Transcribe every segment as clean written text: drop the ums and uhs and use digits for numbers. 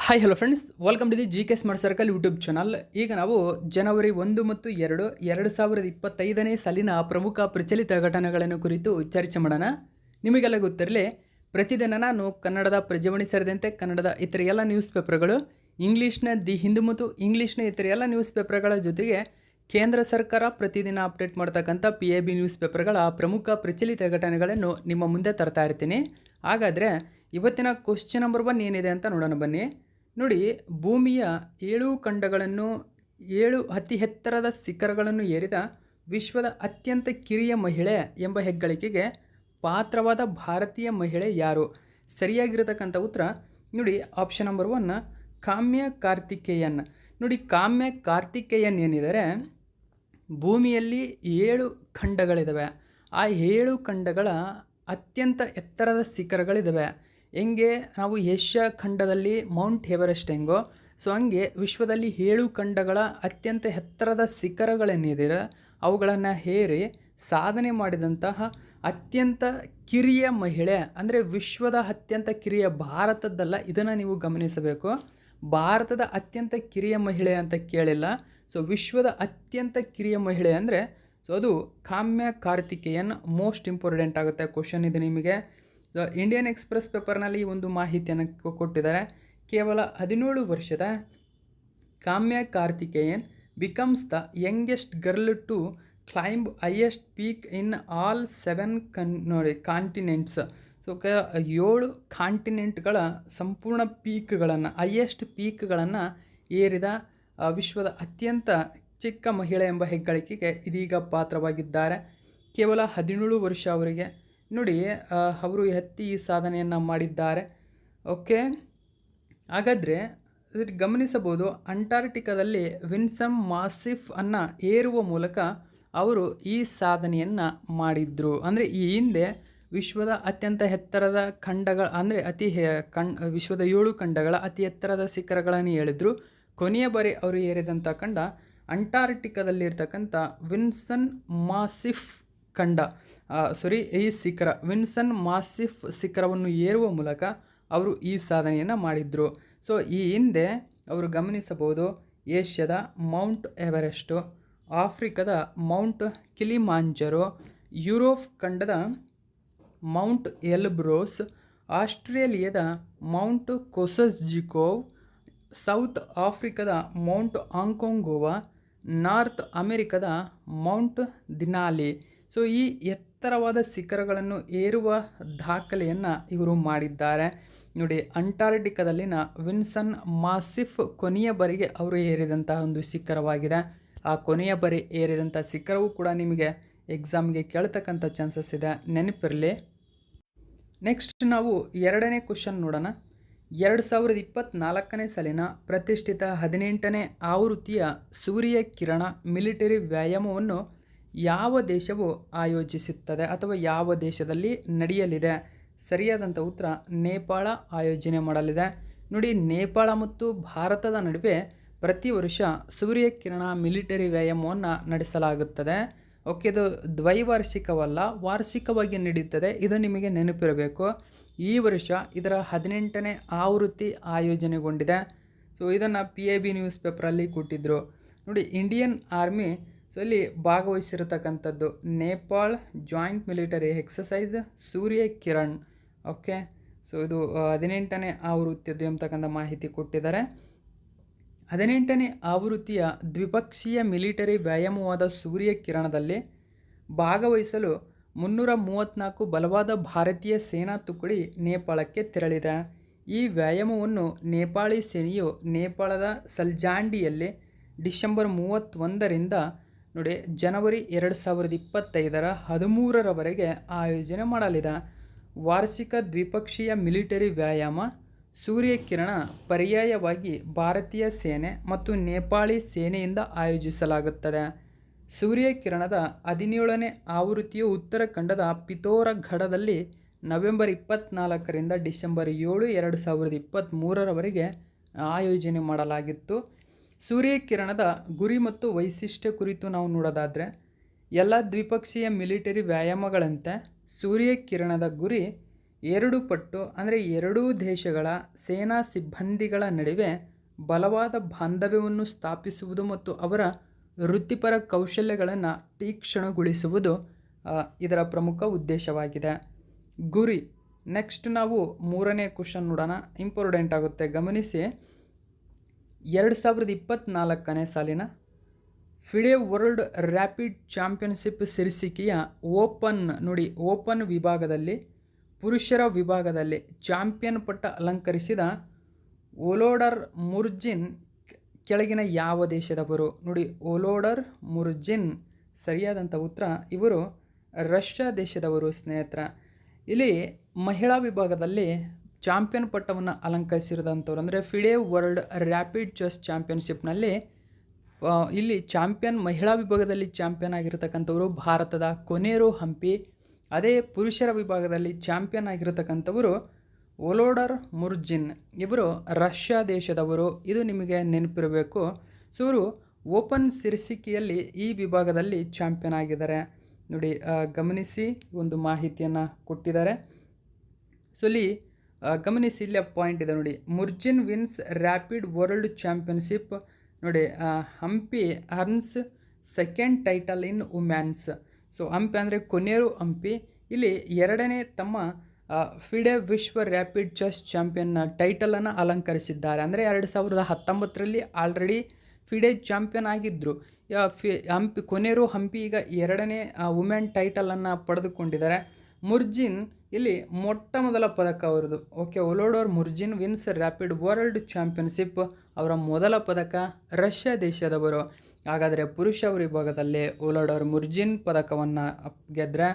Hi hello friends, welcome to the G K smart circle YouTube channel. ಈಗ ನಾವು ಜನವರಿ 1 ಮತ್ತು 2, 2025ನೇ ಸಾಲಿನ ಪ್ರಮುಖ ಪ್ರಚಲಿತ ಘಟನೆಗಳನ್ನು ಕುರಿತು ಚರ್ಚೆ ಮಾಡೋಣ. ನಿಮಗೆಲ್ಲ ಗೊತ್ತಿರಲಿ, ಪ್ರತಿದಿನ ನಾನು ಕನ್ನಡದ ಪ್ರಜಾವಾಣಿ ಸೇರಿದಂತೆ ಕನ್ನಡದ ಇತರ ಎಲ್ಲ ನ್ಯೂಸ್ ಪೇಪರ್ಗಳು, ಇಂಗ್ಲೀಷ್ನ ದಿ ಹಿಂದೂ ಮತ್ತು ಇಂಗ್ಲೀಷ್ನ ಇತರ ಎಲ್ಲ ನ್ಯೂಸ್ ಪೇಪರ್ಗಳ ಜೊತೆಗೆ ಕೇಂದ್ರ ಸರ್ಕಾರ ಪ್ರತಿದಿನ ಅಪ್ಡೇಟ್ ಮಾಡ್ತಕ್ಕಂಥ PIB ನ್ಯೂಸ್ ಪೇಪರ್ಗಳ ಪ್ರಮುಖ ಪ್ರಚಲಿತ ಘಟನೆಗಳನ್ನು ನಿಮ್ಮ ಮುಂದೆ ತರ್ತಾ ಇರ್ತೀನಿ. ಹಾಗಾದರೆ ಇವತ್ತಿನ ಕ್ವಶ್ಚನ್ ನಂಬರ್ 1 ಏನಿದೆ ಅಂತ ನೋಡೋಣ ಬನ್ನಿ. ನೋಡಿ, ಭೂಮಿಯ 7 ಖಂಡಗಳನ್ನು 7 ಅತಿ ಎತ್ತರದ ಶಿಖರಗಳನ್ನು ಏರಿದ ವಿಶ್ವದ ಅತ್ಯಂತ ಕಿರಿಯ ಮಹಿಳೆ ಎಂಬ ಹೆಗ್ಗಳಿಕೆಗೆ ಪಾತ್ರವಾದ ಭಾರತೀಯ ಮಹಿಳೆ ಯಾರು? ಸರಿಯಾಗಿರತಕ್ಕಂಥ ಉತ್ತರ ನೋಡಿ, ಆಪ್ಷನ್ ನಂಬರ್ 1 ಕಾಮ್ಯ ಕಾರ್ತಿಕೇಯನ್. ನೋಡಿ, ಕಾಮ್ಯ ಕಾರ್ತಿಕೇಯನ್ ಏನಿದ್ದಾರೆ, ಭೂಮಿಯಲ್ಲಿ 7 ಖಂಡಗಳಿದ್ದಾವೆ. ಆ 7 ಖಂಡಗಳ ಅತ್ಯಂತ ಎತ್ತರದ ಶಿಖರಗಳಿದ್ದಾವೆ. ಹೆಂಗೆ ನಾವು ಏಷ್ಯಾ ಖಂಡದಲ್ಲಿ ಮೌಂಟ್ ಎವರೆಸ್ಟ್ ಹೆಂಗೋ, ಸೊ ಹಂಗೆ ವಿಶ್ವದಲ್ಲಿ 7 ಖಂಡಗಳ ಅತ್ಯಂತ ಎತ್ತರದ ಶಿಖರಗಳೇನಿದೆ ಅವುಗಳನ್ನು ಏರಿ ಸಾಧನೆ ಮಾಡಿದಂತಹ ಅತ್ಯಂತ ಕಿರಿಯ ಮಹಿಳೆ ಅಂದರೆ ವಿಶ್ವದ ಅತ್ಯಂತ ಕಿರಿಯ, ಭಾರತದ್ದಲ್ಲ, ಇದನ್ನು ನೀವು ಗಮನಿಸಬೇಕು. ಭಾರತದ ಅತ್ಯಂತ ಕಿರಿಯ ಮಹಿಳೆ ಅಂತ ಕೇಳಿಲ್ಲ. ಸೊ ವಿಶ್ವದ ಅತ್ಯಂತ ಕಿರಿಯ ಮಹಿಳೆ ಅಂದರೆ ಸೊ ಅದು ಕಾಮ್ಯ ಕಾರ್ತಿಕೇಯನ್. ಮೋಸ್ಟ್ ಇಂಪಾರ್ಟೆಂಟ್ ಆಗುತ್ತೆ ಕ್ವಶನ್ ಇದು ನಿಮಗೆ. ಇಂಡಿಯನ್ ಎಕ್ಸ್ಪ್ರೆಸ್ ಪೇಪರ್ನಲ್ಲಿ ಈ ಒಂದು ಮಾಹಿತಿಯನ್ನು ಕೊಟ್ಟಿದ್ದಾರೆ. ಕೇವಲ 17 ವರ್ಷದ Kaamya Karthikeyan becomes the youngest girl to climb highest peak in all 7 ನೋಡಿ ಕಾಂಟಿನೆಂಟ್ಸ್. ಸೊ 7 ಕಾಂಟಿನೆಂಟ್ಗಳ ಸಂಪೂರ್ಣ ಪೀಕ್ಗಳನ್ನು, ಹೈಯೆಸ್ಟ್ ಪೀಕ್ಗಳನ್ನು ಏರಿದ ವಿಶ್ವದ ಅತ್ಯಂತ ಚಿಕ್ಕ ಮಹಿಳೆ ಎಂಬ ಹೆಗ್ಗಳಿಕೆಗೆ ಇದೀಗ ಪಾತ್ರವಾಗಿದ್ದಾರೆ. ಕೇವಲ 17 ವರ್ಷ ಅವರಿಗೆ. ನೋಡಿ, ಅವರು ಎತ್ತಿ ಈ ಸಾಧನೆಯನ್ನು ಮಾಡಿದ್ದಾರೆ. ಓಕೆ, ಹಾಗಾದರೆ ಗಮನಿಸಬಹುದು, ಅಂಟಾರ್ಟಿಕಾದಲ್ಲಿ ವಿನ್ಸಮ್ ಮಾಸಿಫ್ ಅನ್ನು ಏರುವ ಮೂಲಕ ಅವರು ಈ ಸಾಧನೆಯನ್ನು ಮಾಡಿದರು. ಅಂದರೆ ಈ ಹಿಂದೆ ವಿಶ್ವದ ಅತ್ಯಂತ ಎತ್ತರದ ಖಂಡಗಳ ಅಂದರೆ ವಿಶ್ವದ 7 ಖಂಡಗಳ ಅತಿ ಎತ್ತರದ ಶಿಖರಗಳನ್ನು ಹೇಳಿದ್ರು. ಕೊನೆಯ ಬಾರಿ ಅವರು ಏರಿದಂಥ ಖಂಡ ಅಂಟಾರ್ಟಿಕಾದಲ್ಲಿರ್ತಕ್ಕಂಥ ವಿನ್ಸನ್ ಮಾಸಿಫ್ ಖಂಡ, ಈ ಶಿಖರ ವಿನ್ಸನ್ ಮಾಸಿಫ್ ಶಿಖರವನ್ನು ಏರುವ ಮೂಲಕ ಅವರು ಈ ಸಾಧನೆಯನ್ನು ಮಾಡಿದರು. ಸೊ ಈ ಹಿಂದೆ ಅವರು ಗಮನಿಸಬಹುದು, ಏಷ್ಯಾದ ಮೌಂಟ್ ಎವರೆಸ್ಟು, ಆಫ್ರಿಕಾದ ಮೌಂಟ್ ಕಿಲಿಮಾಂಜರೋ, ಯುರೋಪ್ ಖಂಡದ ಮೌಂಟ್ ಎಲ್ಬ್ರೋಸ್, ಆಸ್ಟ್ರೇಲಿಯಾದ ಮೌಂಟ್ ಕೊಸಸ್ಜಿಕೋವ್, ಸೌತ್ ಆಫ್ರಿಕಾದ ಮೌಂಟ್ ಆಂಕೊಂಗೋವಾ, ನಾರ್ತ್ ಅಮೆರಿಕದ ಮೌಂಟ್ ದಿನಾಲಿ. ಸೊ ಈ ಎತ್ತರವಾದ ಶಿಖರಗಳನ್ನು ಏರುವ ದಾಖಲೆಯನ್ನು ಇವರು ಮಾಡಿದ್ದಾರೆ. ನೋಡಿ, ಅಂಟಾರ್ಟಿಕಾದಲ್ಲಿನ ವಿನ್ಸನ್ ಮಾಸಿಫ್ ಕೊನೆಯ ಬಾರಿಗೆ ಅವರು ಏರಿದಂತಹ ಒಂದು ಶಿಖರವಾಗಿದೆ. ಆ ಕೊನೆಯ ಬಾರಿ ಏರಿದಂಥ ಶಿಖರವು ಕೂಡ ನಿಮಗೆ ಎಕ್ಸಾಮ್ಗೆ ಕೇಳ್ತಕ್ಕಂಥ ಚಾನ್ಸಸ್ ಇದೆ, ನೆನಪಿರಲಿ. ನೆಕ್ಸ್ಟ್ ನಾವು 2ನೇ ಕ್ವಶನ್ ನೋಡೋಣ. 2024ನೇ ಸಾಲಿನ ಪ್ರತಿಷ್ಠಿತ 18ನೇ ಆವೃತ್ತಿಯ ಸೂರ್ಯ ಕಿರಣ ಮಿಲಿಟರಿ ವ್ಯಾಯಾಮವನ್ನು ಯಾವ ದೇಶವು ಆಯೋಜಿಸುತ್ತದೆ ಅಥವಾ ಯಾವ ದೇಶದಲ್ಲಿ ನಡೆಯಲಿದೆ? ಸರಿಯಾದಂಥ ಉತ್ತರ ನೇಪಾಳ ಆಯೋಜನೆ ಮಾಡಲಿದೆ. ನೋಡಿ, ನೇಪಾಳ ಮತ್ತು ಭಾರತದ ನಡುವೆ ಪ್ರತಿ ವರ್ಷ ಸೂರ್ಯ ಕಿರಣ ಮಿಲಿಟರಿ ವ್ಯಾಯಾಮವನ್ನು ನಡೆಸಲಾಗುತ್ತದೆ. ಓಕೆ, ಇದು ದ್ವೈವಾರ್ಷಿಕವಲ್ಲ, ವಾರ್ಷಿಕವಾಗಿ ನಡೆಯುತ್ತದೆ. ಇದು ನಿಮಗೆ ನೆನಪಿರಬೇಕು. ಈ ವರ್ಷ ಇದರ 18ನೇ ಆವೃತ್ತಿ ಆಯೋಜನೆಗೊಂಡಿದೆ. ಸೊ ಇದನ್ನು PIB ನ್ಯೂಸ್ ಪೇಪರಲ್ಲಿ ಕೊಟ್ಟಿದ್ದರು. ನೋಡಿ, ಇಂಡಿಯನ್ ಆರ್ಮಿ ಸೊ ಇಲ್ಲಿ ಭಾಗವಹಿಸಿರತಕ್ಕಂಥದ್ದು Nepal joint military exercise Surya Kiran. Okay, so ಇದು 18ನೇ ಆವೃತ್ತಿಯದ್ದು ಎಂಬತಕ್ಕಂಥ ಮಾಹಿತಿ ಕೊಟ್ಟಿದ್ದಾರೆ. 18ನೇ ಆವೃತ್ತಿಯ ದ್ವಿಪಕ್ಷೀಯ ಮಿಲಿಟರಿ ವ್ಯಾಯಾಮವಾದ ಸೂರ್ಯ ಕಿರಣದಲ್ಲಿ ಭಾಗವಹಿಸಲು 334 ಬಲವಾದ ಭಾರತೀಯ ಸೇನಾ ತುಕಡಿ ನೇಪಾಳಕ್ಕೆ ತೆರಳಿದೆ. ಈ ವ್ಯಾಯಾಮವನ್ನು ನೇಪಾಳಿ ಸೇನೆಯು ನೇಪಾಳದ ಸಲ್ಜಾಂಡಿಯಲ್ಲಿ ಡಿಸೆಂಬರ್ 31ರಿಂದ ನೋಡಿ ಜನವರಿ 2025ರ 13ರವರೆಗೆ ಆಯೋಜನೆ ಮಾಡಲಿದೆ. ವಾರ್ಷಿಕ ದ್ವಿಪಕ್ಷೀಯ ಮಿಲಿಟರಿ ವ್ಯಾಯಾಮ ಸೂರ್ಯ ಕಿರಣ ಪರ್ಯಾಯವಾಗಿ ಭಾರತೀಯ ಸೇನೆ ಮತ್ತು ನೇಪಾಳಿ ಸೇನೆಯಿಂದ ಆಯೋಜಿಸಲಾಗುತ್ತದೆ. ಸೂರ್ಯ ಕಿರಣದ 17ನೇ ಆವೃತ್ತಿಯು ಉತ್ತರಾಖಂಡದ ಪಿಥೋರಗಢದಲ್ಲಿ ನವೆಂಬರ್ 24ರಿಂದ ಡಿಸೆಂಬರ್ 7, 2023ರವರೆಗೆ ಆಯೋಜನೆ ಮಾಡಲಾಗಿತ್ತು. ಸೂರ್ಯ ಕಿರಣದ ಗುರಿ ಮತ್ತು ವೈಶಿಷ್ಟ್ಯ ಕುರಿತು ನಾವು ನೋಡೋದಾದರೆ, ಎಲ್ಲ ದ್ವಿಪಕ್ಷೀಯ ಮಿಲಿಟರಿ ವ್ಯಾಯಾಮಗಳಂತೆ ಸೂರ್ಯ ಕಿರಣದ ಗುರಿ ಎರಡು ಪಟ್ಟು ಅಂದರೆ ಎರಡೂ ದೇಶಗಳ ಸೇನಾ ಸಿಬ್ಬಂದಿಗಳ ನಡುವೆ ಬಲವಾದ ಬಾಂಧವ್ಯವನ್ನು ಸ್ಥಾಪಿಸುವುದು ಮತ್ತು ಅವರ ವೃತ್ತಿಪರ ಕೌಶಲ್ಯಗಳನ್ನು ತೀಕ್ಷ್ಣಗೊಳಿಸುವುದು ಇದರ ಪ್ರಮುಖ ಉದ್ದೇಶವಾಗಿದೆ. ಗುರಿ. ನೆಕ್ಸ್ಟ್ ನಾವು ಮೂರನೇ ಕ್ವಶನ್ ನೋಡೋಣ, ಇಂಪಾರ್ಟೆಂಟ್ ಆಗುತ್ತೆ, ಗಮನಿಸಿ. 2024ನೇ ಸಾಲಿನ ಫಿಡೆ ವರ್ಲ್ಡ್ ರ್ಯಾಪಿಡ್ ಚಾಂಪಿಯನ್ಶಿಪ್ ಶೀರ್ಷಿಕೆಯ ಓಪನ್ ವಿಭಾಗದಲ್ಲಿ ಪುರುಷರ ವಿಭಾಗದಲ್ಲಿ ಚಾಂಪಿಯನ್ ಪಟ್ಟ ಅಲಂಕರಿಸಿದ ವೊಲೋಡರ್ ಮುರ್ಜಿನ್ ಕೆಳಗಿನ ಯಾವ ದೇಶದವರು? ನೋಡಿ, ವೊಲೋಡರ್ ಮುರ್ಜಿನ್ ಸರಿಯಾದಂಥ ಉತ್ತರ, ಇವರು ರಷ್ಯಾ ದೇಶದವರು ಸ್ನೇಹಿತರ. ಇಲ್ಲಿ ಮಹಿಳಾ ವಿಭಾಗದಲ್ಲಿ ಚಾಂಪಿಯನ್ ಪಟ್ಟವನ್ನು ಅಲಂಕರಿಸಿರೋದಂಥವ್ರು ಅಂದರೆ ಫಿಡೆ ವರ್ಲ್ಡ್ ರ್ಯಾಪಿಡ್ ಚೆಸ್ ಚಾಂಪಿಯನ್ಶಿಪ್ನಲ್ಲಿ ಇಲ್ಲಿ ಚಾಂಪಿಯನ್ ಮಹಿಳಾ ವಿಭಾಗದಲ್ಲಿ ಚಾಂಪಿಯನ್ ಆಗಿರತಕ್ಕಂಥವರು ಭಾರತದ ಕೊನೇರು ಹಂಪಿ. ಅದೇ ಪುರುಷರ ವಿಭಾಗದಲ್ಲಿ ಚಾಂಪಿಯನ್ ಆಗಿರತಕ್ಕಂಥವರು ವೊಲೋಡರ್ ಮುರ್ಜಿನ್, ಇವರು ರಷ್ಯಾ ದೇಶದವರು. ಇದು ನಿಮಗೆ ನೆನಪಿರಬೇಕು. ಸೊ ಇವರು ಓಪನ್ ಶೀರ್ಷಿಕೆಯಲ್ಲಿ ಈ ವಿಭಾಗದಲ್ಲಿ ಚಾಂಪಿಯನ್ ಆಗಿದ್ದಾರೆ. ನೋಡಿ, ಗಮನಿಸಿ, ಒಂದು ಮಾಹಿತಿಯನ್ನು ಕೊಟ್ಟಿದ್ದಾರೆ. ಸೊ ಇಲ್ಲಿ ಗಮನಿಸಿ, ಇಲ್ಲಿ ಪಾಯಿಂಟ್ ಇದೆ ನೋಡಿ, ಮುರ್ಜಿನ್ ವಿನ್ಸ್ ರ್ಯಾಪಿಡ್ ವರ್ಲ್ಡ್ ಚಾಂಪಿಯನ್ಶಿಪ್. ನೋಡಿ, ಹಂಪಿ ಅರ್ನ್ಸ್ ಸೆಕೆಂಡ್ ಟೈಟಲ್ ಇನ್ ವುಮೆನ್ಸ್. ಸೊ ಹಂಪಿ ಅಂದರೆ ಕೊನೇರು ಹಂಪಿ ಇಲ್ಲಿ ಎರಡನೇ ತಮ್ಮ ಫಿಡೆ ವಿಶ್ವ ರ್ಯಾಪಿಡ್ ಚೆಸ್ ಚಾಂಪಿಯನ್ ಟೈಟಲನ್ನು ಅಲಂಕರಿಸಿದ್ದಾರೆ. ಅಂದರೆ 2019ರಲ್ಲಿ ಆಲ್ರೆಡಿ ಫಿಡೆ ಚಾಂಪಿಯನ್ ಆಗಿದ್ದರು. ಕೊನೇರು ಹಂಪಿ ಈಗ ಎರಡನೇ ವುಮೆನ್ ಟೈಟಲನ್ನು ಪಡೆದುಕೊಂಡಿದ್ದಾರೆ. ಮುರ್ಜಿನ್ ಇಲ್ಲಿ ಮೊಟ್ಟ ಮೊದಲ ಪದಕ ಅವರದು. Okay, Volodar Murzin wins rapid world championship, ಅವರ ಮೊದಲ ಪದಕ ರಷ್ಯಾ ದೇಶದವರು. ಹಾಗಾದರೆ ಪುರುಷ ವಿಭಾಗದಲ್ಲಿ ವೊಲೋಡರ್ ಮುರ್ಜಿನ್ ಪದಕವನ್ನು ಗೆದ್ದರೆ,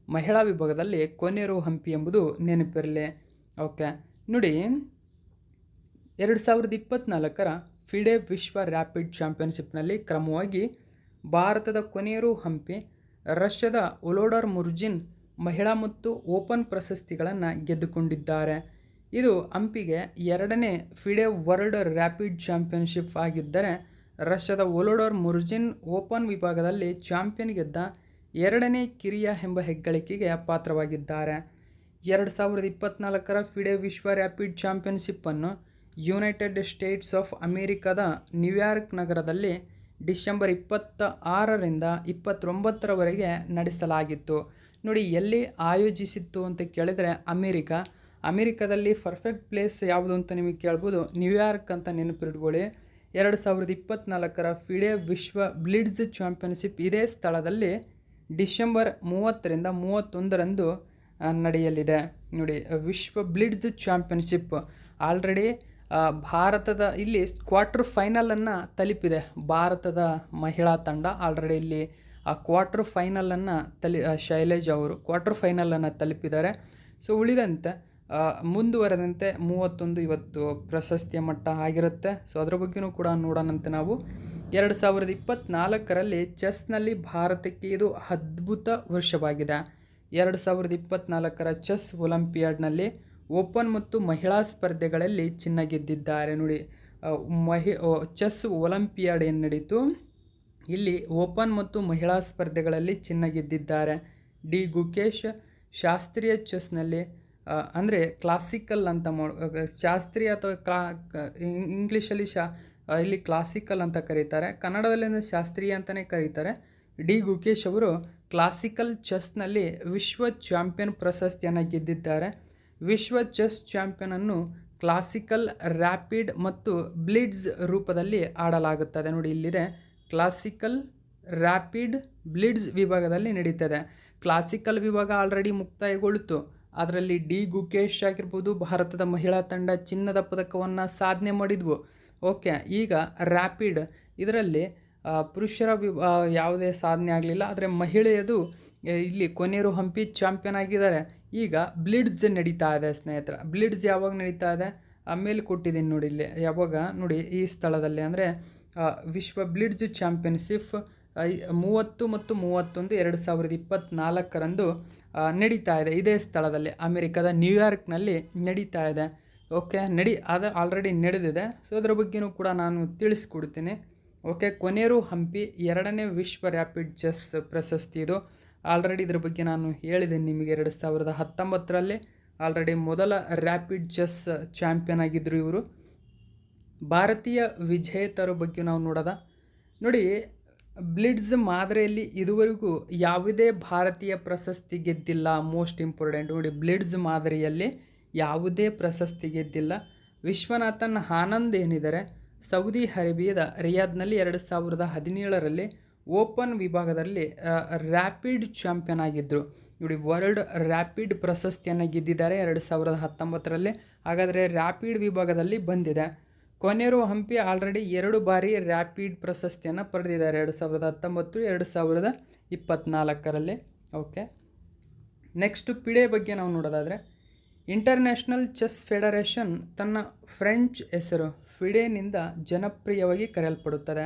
ಮಹಿಳಾ ವಿಭಾಗದಲ್ಲಿ ಕೊನೇರು ಹಂಪಿ ಎಂಬುದು ನೆನಪಿರಲಿ. ಓಕೆ, ನೋಡಿ, 2024ರ ಫಿಡೆ ವಿಶ್ವ ರ್ಯಾಪಿಡ್ ಚಾಂಪಿಯನ್ಶಿಪ್ನಲ್ಲಿ ಕ್ರಮವಾಗಿ ಭಾರತದ ಕೊನೇರು ಹಂಪಿ, ರಷ್ಯಾದ ವೊಲೋಡರ್ ಮುರ್ಜಿನ್ ಮಹಿಳಾ ಮತ್ತು ಓಪನ್ ಪ್ರಶಸ್ತಿಗಳನ್ನು ಗೆದ್ದುಕೊಂಡಿದ್ದಾರೆ. ಇದು ಹಂಪಿಗೆ ಎರಡನೇ ಫಿಡೆ ವರ್ಲ್ಡ್ ರ್ಯಾಪಿಡ್ ಚಾಂಪಿಯನ್ಶಿಪ್ ಆಗಿದ್ದರೆ, ರಷ್ಯಾದ ವೊಲೋಡರ್ ಮುರ್ಜಿನ್ ಓಪನ್ ವಿಭಾಗದಲ್ಲಿ ಚಾಂಪಿಯನ್ ಗೆದ್ದ ಎರಡನೇ ಕಿರಿಯ ಎಂಬ ಹೆಗ್ಗಳಿಕೆಗೆ ಪಾತ್ರವಾಗಿದ್ದಾರೆ. 2024ರ ಫಿಡೆ ವಿಶ್ವ ರ್ಯಾಪಿಡ್ ಚಾಂಪಿಯನ್ಶಿಪ್ಪನ್ನು ಯುನೈಟೆಡ್ ಸ್ಟೇಟ್ಸ್ ಆಫ್ ಅಮೇರಿಕಾದ ನ್ಯೂಯಾರ್ಕ್ ನಗರದಲ್ಲಿ ಡಿಸೆಂಬರ್ 26ರಿಂದ 29ರವರೆಗೆ ನಡೆಸಲಾಗಿತ್ತು. ನೋಡಿ, ಎಲ್ಲಿ ಆಯೋಜಿಸಿತ್ತು ಅಂತ ಕೇಳಿದರೆ ಅಮೇರಿಕಾದಲ್ಲಿ ಪರ್ಫೆಕ್ಟ್ ಪ್ಲೇಸ್ ಯಾವುದು ಅಂತ ನಿಮಗೆ ಕೇಳ್ಬೋದು. ನ್ಯೂಯಾರ್ಕ್ ಅಂತ ನೆನಪಿಟ್ಕೊಳ್ಳಿ. 2024ರ ಫಿಡೆ ವಿಶ್ವ ಬ್ಲಿಟ್ಜ್ ಚಾಂಪಿಯನ್ಶಿಪ್ ಇದೇ ಸ್ಥಳದಲ್ಲಿ ಡಿಸೆಂಬರ್ 30ರಿಂದ 31ರಂದು ನಡೆಯಲಿದೆ. ನೋಡಿ, ವಿಶ್ವ ಬ್ಲಿಟ್ಜ್ ಚಾಂಪಿಯನ್ಶಿಪ್ ಆಲ್ರೆಡಿ ಭಾರತದ ಇಲ್ಲಿ ಕ್ವಾರ್ಟರ್ ಫೈನಲನ್ನು ತಲುಪಿದೆ. ಭಾರತದ ಮಹಿಳಾ ತಂಡ ಆಲ್ರೆಡಿ ಇಲ್ಲಿ ಆ ಕ್ವಾರ್ಟರ್ ಫೈನಲನ್ನು ಶೈಲೇಜ್ ಅವರು ಕ್ವಾರ್ಟರ್ ಫೈನಲನ್ನು ತಲುಪಿದ್ದಾರೆ. ಸೊ ಉಳಿದಂತೆ ಮುಂದುವರೆದಂತೆ 31 ಇವತ್ತು ಪ್ರಶಸ್ತಿಯ ಮಟ್ಟ ಆಗಿರುತ್ತೆ. ಸೊ ಅದರ ಬಗ್ಗೆಯೂ ಕೂಡ ನೋಡೋಣಂತೆ ನಾವು. 2024ರಲ್ಲಿ ಚೆಸ್ನಲ್ಲಿ ಭಾರತಕ್ಕೆ ಇದು ಅದ್ಭುತ ವರ್ಷವಾಗಿದೆ. 2024ರ ಚೆಸ್ ಒಲಿಂಪಿಯಾಡ್ನಲ್ಲಿ ಓಪನ್ ಮತ್ತು ಮಹಿಳಾ ಸ್ಪರ್ಧೆಗಳಲ್ಲಿ ಚಿನ್ನ ಗೆದ್ದಿದ್ದಾರೆ. ನೋಡಿ, ಚೆಸ್ ಒಲಿಂಪಿಯಾಡ್ ಏನು ನಡೀತು, ಇಲ್ಲಿ ಓಪನ್ ಮತ್ತು ಮಹಿಳಾ ಸ್ಪರ್ಧೆಗಳಲ್ಲಿ ಚಿನ್ನ ಗೆದ್ದಿದ್ದಾರೆ. ಡಿ ಗುಕೇಶ್ ಶಾಸ್ತ್ರೀಯ ಚೆಸ್ನಲ್ಲಿ ಅಂದರೆ ಕ್ಲಾಸಿಕಲ್ ಅಂತ ಶಾಸ್ತ್ರೀಯ ಅಥವಾ ಇಂಗ್ಲೀಷಲ್ಲಿ ಇಲ್ಲಿ ಕ್ಲಾಸಿಕಲ್ ಅಂತ ಕರೀತಾರೆ, ಕನ್ನಡದಲ್ಲಿ ಶಾಸ್ತ್ರೀಯ ಅಂತಲೇ ಕರೀತಾರೆ. ಡಿ ಗುಕೇಶ್ ಅವರು ಕ್ಲಾಸಿಕಲ್ ಚೆಸ್ನಲ್ಲಿ ವಿಶ್ವ ಚಾಂಪಿಯನ್ ಪ್ರಶಸ್ತಿಯನ್ನು ಗೆದ್ದಿದ್ದಾರೆ. ವಿಶ್ವ ಚೆಸ್ ಚಾಂಪಿಯನನ್ನು ಕ್ಲಾಸಿಕಲ್ ರ್ಯಾಪಿಡ್ ಮತ್ತು ಬ್ಲಿಟ್ಜ್ ರೂಪದಲ್ಲಿ ಆಡಲಾಗುತ್ತದೆ. ನೋಡಿ, ಇಲ್ಲಿದೆ ಕ್ಲಾಸಿಕಲ್ ರ್ಯಾಪಿಡ್ ಬ್ಲಿಟ್ಜ್ ವಿಭಾಗದಲ್ಲಿ ನಡೀತದೆ. ಕ್ಲಾಸಿಕಲ್ ವಿಭಾಗ ಆಲ್ರೆಡಿ ಮುಕ್ತಾಯಗೊಳ್ಳಿತು. ಅದರಲ್ಲಿ ಡಿ ಗುಕೇಶ್ ಆಗಿರ್ಬೋದು, ಭಾರತದ ಮಹಿಳಾ ತಂಡ ಚಿನ್ನದ ಪದಕವನ್ನು ಸಾಧನೆ ಮಾಡಿದ್ವು. ಓಕೆ, ಈಗ ರ್ಯಾಪಿಡ್ ಇದರಲ್ಲಿ ಪುರುಷರ ಯಾವುದೇ ಸಾಧನೆ ಆಗಲಿಲ್ಲ, ಆದರೆ ಮಹಿಳೆಯದು ಇಲ್ಲಿ ಕೊನೇರು ಹಂಪಿ ಚಾಂಪಿಯನ್ ಆಗಿದ್ದಾರೆ. ಈಗ ಬ್ಲಿಟ್ಜ್ ನಡೀತಾ ಇದೆ ಸ್ನೇಹಿತರ. ಬ್ಲಿಟ್ಜ್ ಯಾವಾಗ ನಡೀತಾ ಇದೆ ಮೇಲೆ ಕೊಟ್ಟಿದ್ದೀನಿ ನೋಡಿ, ಇಲ್ಲಿ ಯಾವಾಗ ನೋಡಿ ಈ ಸ್ಥಳದಲ್ಲಿ ಅಂದರೆ ವಿಶ್ವ ಬ್ಲಿಟ್ಜ್ ಚಾಂಪಿಯನ್ಶಿಪ್ 30 ಮತ್ತು 31 2024ರಂದು ನಡೀತಾ ಇದೆ. ಇದೇ ಸ್ಥಳದಲ್ಲಿ ಅಮೆರಿಕದ ನ್ಯೂಯಾರ್ಕ್ನಲ್ಲಿ ನಡೀತಾ ಇದೆ. ಓಕೆ, ಅದು ಆಲ್ರೆಡಿ ನಡೆದಿದೆ. ಸೊ ಅದರ ಬಗ್ಗೆಯೂ ಕೂಡ ನಾನು ತಿಳಿಸ್ಕೊಡ್ತೀನಿ. ಓಕೆ, ಕೊನೇರು ಹಂಪಿ ಎರಡನೇ ವಿಶ್ವ ರ್ಯಾಪಿಡ್ ಚೆಸ್ ಪ್ರಶಸ್ತಿ ಇದು. ಆಲ್ರೆಡಿ ಇದ್ರ ಬಗ್ಗೆ ನಾನು ಹೇಳಿದ್ದೀನಿ ನಿಮಗೆ 2019ರಲ್ಲಿ. ಆಲ್ರೆಡಿ ಮೊದಲ ರ್ಯಾಪಿಡ್ ಚೆಸ್ ಚಾಂಪಿಯನ್ ಆಗಿದ್ದರು ಇವರು. ಭಾರತೀಯ ವಿಜೇತರ ಬಗ್ಗೆ ನಾವು ನೋಡೋದ ನೋಡಿ, ಬ್ಲಿಟ್ಸ್ ಮಾದರಿಯಲ್ಲಿ ಇದುವರೆಗೂ ಯಾವುದೇ ಭಾರತೀಯ ಪ್ರಶಸ್ತಿ ಗೆದ್ದಿಲ್ಲ. ಮೋಸ್ಟ್ ಇಂಪಾರ್ಟೆಂಟ್ ನೋಡಿ, ಬ್ಲಿಟ್ಸ್ ಮಾದರಿಯಲ್ಲಿ ಯಾವುದೇ ಪ್ರಶಸ್ತಿ ಗೆದ್ದಿಲ್ಲ. ವಿಶ್ವನಾಥನ್ ಆನಂದ್ ಏನಿದ್ದಾರೆ ಸೌದಿ ಅರೇಬಿಯಾದ ರಿಯಾದ್ನಲ್ಲಿ 2017ರಲ್ಲಿ ಓಪನ್ ವಿಭಾಗದಲ್ಲಿ ರ್ಯಾಪಿಡ್ ಚಾಂಪಿಯನ್ ಆಗಿದ್ದರು. ನೋಡಿ, ವರ್ಲ್ಡ್ ರ್ಯಾಪಿಡ್ ಪ್ರಶಸ್ತಿಯನ್ನು ಗೆದ್ದಿದ್ದಾರೆ 2019ರಲ್ಲಿ. ಹಾಗಾದರೆ ರ್ಯಾಪಿಡ್ ವಿಭಾಗದಲ್ಲಿ ಬಂದಿದೆ. ಕೊನೆರು ಹಂಪಿ ಆಲ್ರೆಡಿ 2 ಬಾರಿ ರ್ಯಾಪಿಡ್ ಪ್ರಶಸ್ತಿಯನ್ನು ಪಡೆದಿದ್ದಾರೆ, 2019, 2024ರಲ್ಲಿ. ಓಕೆ, ನೆಕ್ಸ್ಟ್ ಪಿಡೆ ಬಗ್ಗೆ ನಾವು ನೋಡೋದಾದರೆ, ಇಂಟರ್ನ್ಯಾಷನಲ್ ಚೆಸ್ ಫೆಡರೇಷನ್ ತನ್ನ ಫ್ರೆಂಚ್ ಹೆಸರು ಫಿಡೆನಿಂದ ಜನಪ್ರಿಯವಾಗಿ ಕರೆಯಲ್ಪಡುತ್ತದೆ.